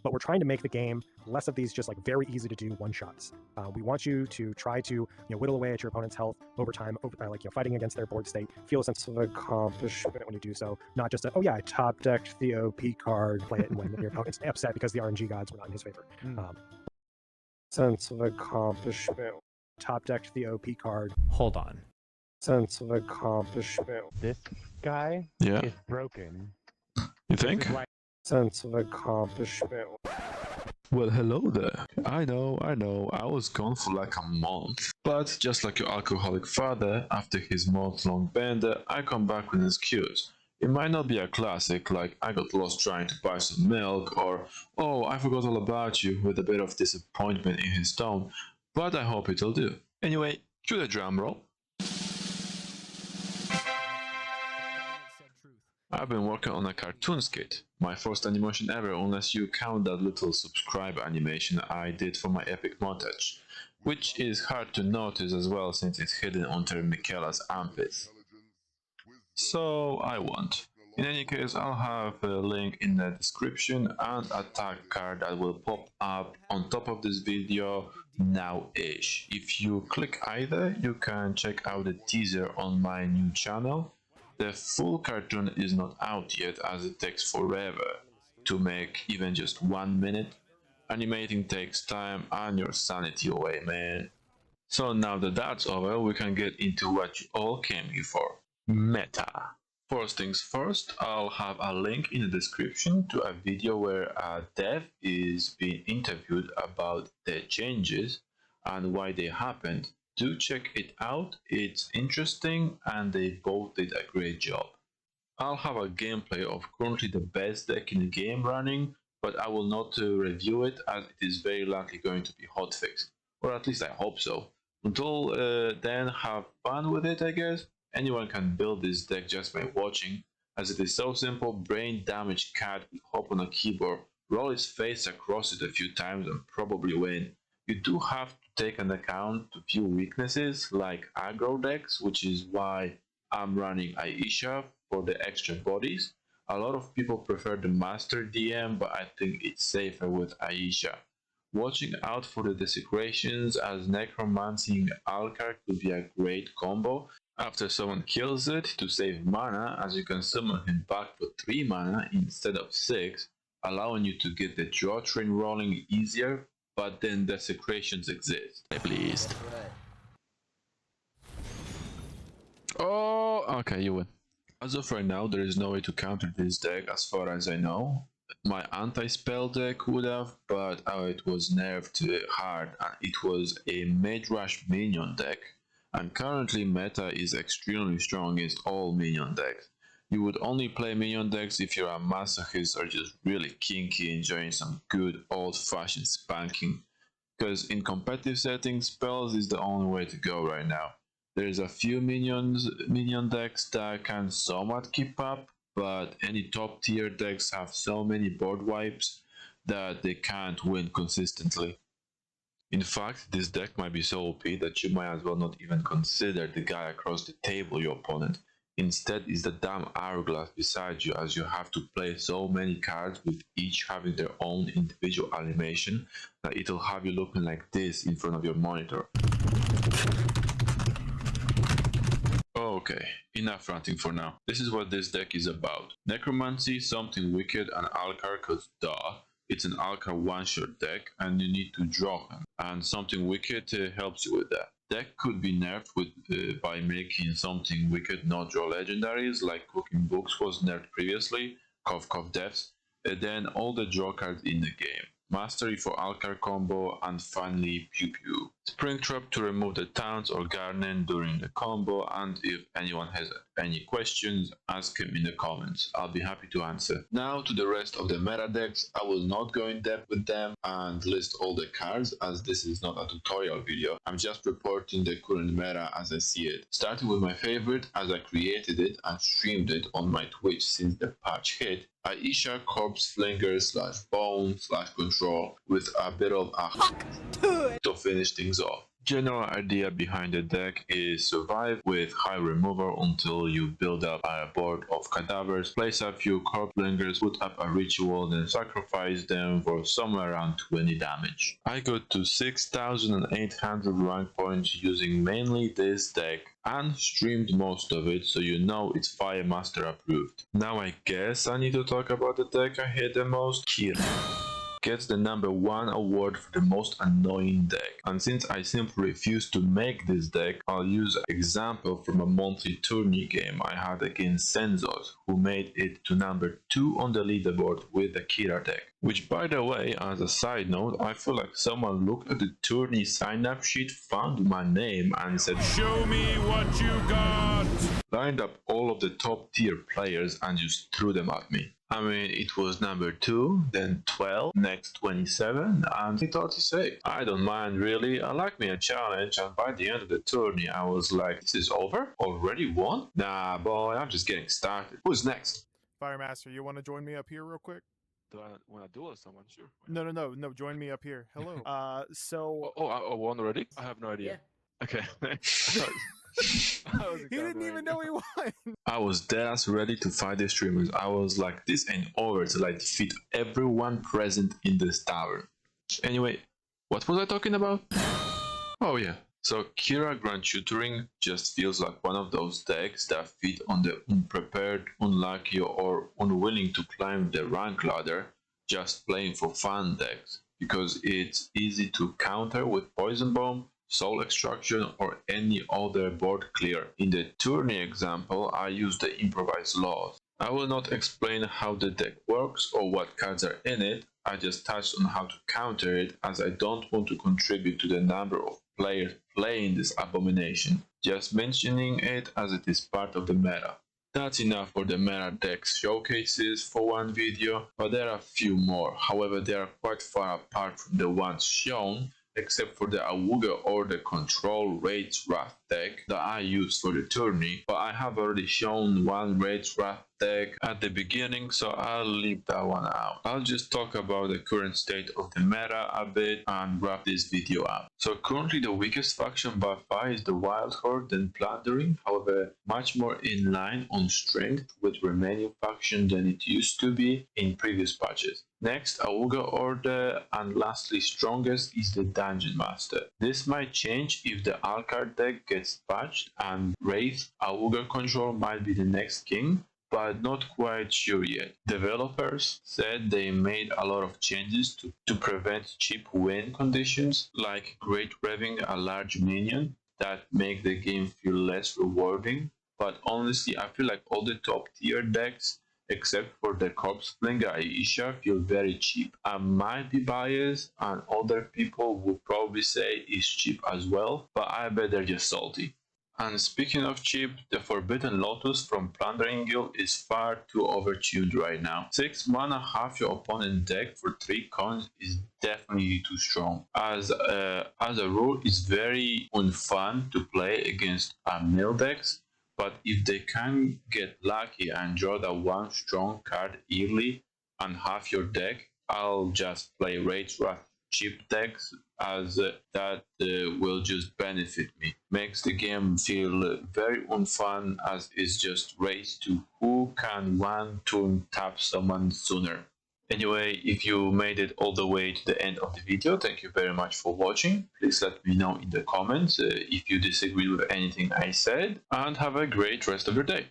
but we're trying to make the game less of these just like very easy to do one-shots. We want you to try to whittle away at your opponent's health over time, fighting against their board state. Feel a sense of accomplishment when you do so, not just oh yeah, I top decked the OP card, play it and win. Your opponent's upset because the RNG gods were not in his favor. Sense of accomplishment. Top decked the OP card. Hold on. Sense of accomplishment. This guy Yeah. is broken. You think? Sense of accomplishment. Well, hello there. I know, I was gone for like a month. But just like your alcoholic father, after his month-long bender, I come back with an excuse. It might not be a classic, like I got lost trying to buy some milk, or oh, I forgot all about you, with a bit of disappointment in his tone, but I hope it'll do. Anyway, cue the drum roll. I've been working on a cartoon skit, my first animation ever unless you count that little subscribe animation I did for my epic montage, which is hard to notice as well since it's hidden under Michaela's armpits. So I won't. In any case, I'll have a link in the description and a tag card that will pop up on top of this video now-ish. If you click either, you can check out the teaser on my new channel. The full cartoon is not out yet as it takes forever to make, even just 1 minute. Animating takes time and your sanity away, man. So now that that's over, we can get into what you all came here for. Meta. First things first, I'll have a link in the description to a video where a dev is being interviewed about the changes and why they happened. Do check it out, it's interesting and they both did a great job. I'll have a gameplay of currently the best deck in the game running, but I will not review it as it is very likely going to be hotfixed, or at least I hope so. Until then, have fun with it, I guess. Anyone can build this deck just by watching, as it is so simple. Brain damaged cat will hop on a keyboard, roll his face across it a few times and probably win. You do have to take into account a few weaknesses like aggro decks, which is why I'm running Aisha for the extra bodies. A lot of people prefer the Master DM, but I think it's safer with Aisha. Watching out for the desecrations, as Necromancy and Alcar could be a great combo. After someone kills it, to save mana, as you can summon him back for 3 mana instead of 6, allowing you to get the draw train rolling easier, but then desecrations exist. At least. Oh, okay, you win. As of right now, there is no way to counter this deck as far as I know. My anti-spell deck would have, but it was nerfed hard and it was a mid-rush minion deck. And currently meta is extremely strong against all minion decks. You would only play minion decks if you're a masochist or just really kinky, enjoying some good old-fashioned spanking. Because in competitive settings, spells is the only way to go right now. There's a few minion decks that can somewhat keep up, but any top tier decks have so many board wipes that they can't win consistently. In fact, this deck might be so OP that you might as well not even consider the guy across the table your opponent. Instead is the damn hourglass beside you, as you have to play so many cards with each having their own individual animation that it'll have you looking like this in front of your monitor. Okay, enough ranting for now. This is what this deck is about. Necromancy, something wicked, and Alcar, cause duh. It's an Alcar one-shot deck and you need to draw him, and something wicked helps you with that. Deck could be nerfed by making something wicked not draw legendaries, like Cooking Books was nerfed previously, cough cough deaths, and then all the draw cards in the game. Mastery for Alcar combo, and finally Pew Pew. Springtrap to remove the taunts or garden during the combo, and if anyone has any questions, ask him in the comments. I'll be happy to answer. Now to the rest of the meta decks. I will not go in depth with them and list all the cards, as this is not a tutorial video. I'm just reporting the current meta as I see it. Starting with my favorite, as I created it and streamed it on my Twitch since the patch hit. Aisha Corpse Flinger /Bone/Control with a bit of a to finish things off. General idea behind the deck is survive with high removal until you build up a board of cadavers, place a few corplingers, put up a ritual, then sacrifice them for somewhere around 20 damage. I got to 6,800 rank points using mainly this deck and streamed most of it, so you know it's Fire Master approved. Now I guess I need to talk about the deck I hate the most, Kira. Gets the #1 award for the most annoying deck. And since I simply refuse to make this deck, I'll use an example from a monthly tourney game I had against Senzos, who made it to #2 on the leaderboard with the Kira deck. Which, by the way, as a side note, I feel like someone looked at the tourney sign-up sheet, found my name and said, "Show me what you got!" Lined up all of the top tier players and just threw them at me. I mean, it was #2, then 12, next 27, and 36. I don't mind really, I like me a challenge, and by the end of the tourney I was like, this is over? Already won? Nah boy, I'm just getting started. Who's next? Firemaster, you want to join me up here real quick? Do I want to duel someone? Sure. No, join me up here. Hello. I won already? I have no idea. Yeah. Okay. He didn't even know he won. I was dead ready to fight the streamers. I was like, this ain't over till I defeat everyone present in this tavern. Anyway, what was I talking about? Oh yeah. So Kira Grand Tutoring just feels like one of those decks that feed on the unprepared, unlucky, or unwilling to climb the rank ladder, just playing for fun decks, because it's easy to counter with Poison Bomb, Soul Extraction, or any other board clear. In the tourney example, I used the improvised laws. I will not explain how the deck works or what cards are in it, I just touched on how to counter it, as I don't want to contribute to the number of players playing this abomination, just mentioning it as it is part of the meta. That's enough for the meta deck showcases for one video, but there are a few more. However, they are quite far apart from the ones shown, except for the Awuga or the Control Rage Wrath deck that I used for the tourney, but I have already shown one Rage Wrath deck at the beginning, so I'll leave that one out. I'll just talk about the current state of the meta a bit and wrap this video up. So currently the weakest faction by far is the Wild Horde and Plundering, however much more in line on strength with remaining faction than it used to be in previous patches. Next, Awuga Order, and lastly strongest is the Dungeon Master. This might change if the Alcar deck gets patched and Wraith Awuga Control might be the next king, but not quite sure yet. Developers said they made a lot of changes to prevent cheap win conditions, like great revving a large minion that make the game feel less rewarding, but honestly I feel like all the top tier decks except for the Corpse Flinger Aisha feel very cheap. I might be biased and other people would probably say it's cheap as well, but I bet they're just salty. And speaking of cheap, the Forbidden Lotus from Plundering Guild is far too overtuned right now. 6 mana half your opponent deck for 3 coins is definitely too strong. As a rule, it's very unfun to play against mill decks, but if they can get lucky and draw that one strong card early and half your deck, I'll just play Rage Wrath cheap decks, as that will just benefit me. Makes the game feel very unfun, as it's just race to who can one turn tap someone sooner. Anyway, if you made it all the way to the end of the video, thank you very much for watching. Please let me know in the comments if you disagree with anything I said, and have a great rest of your day.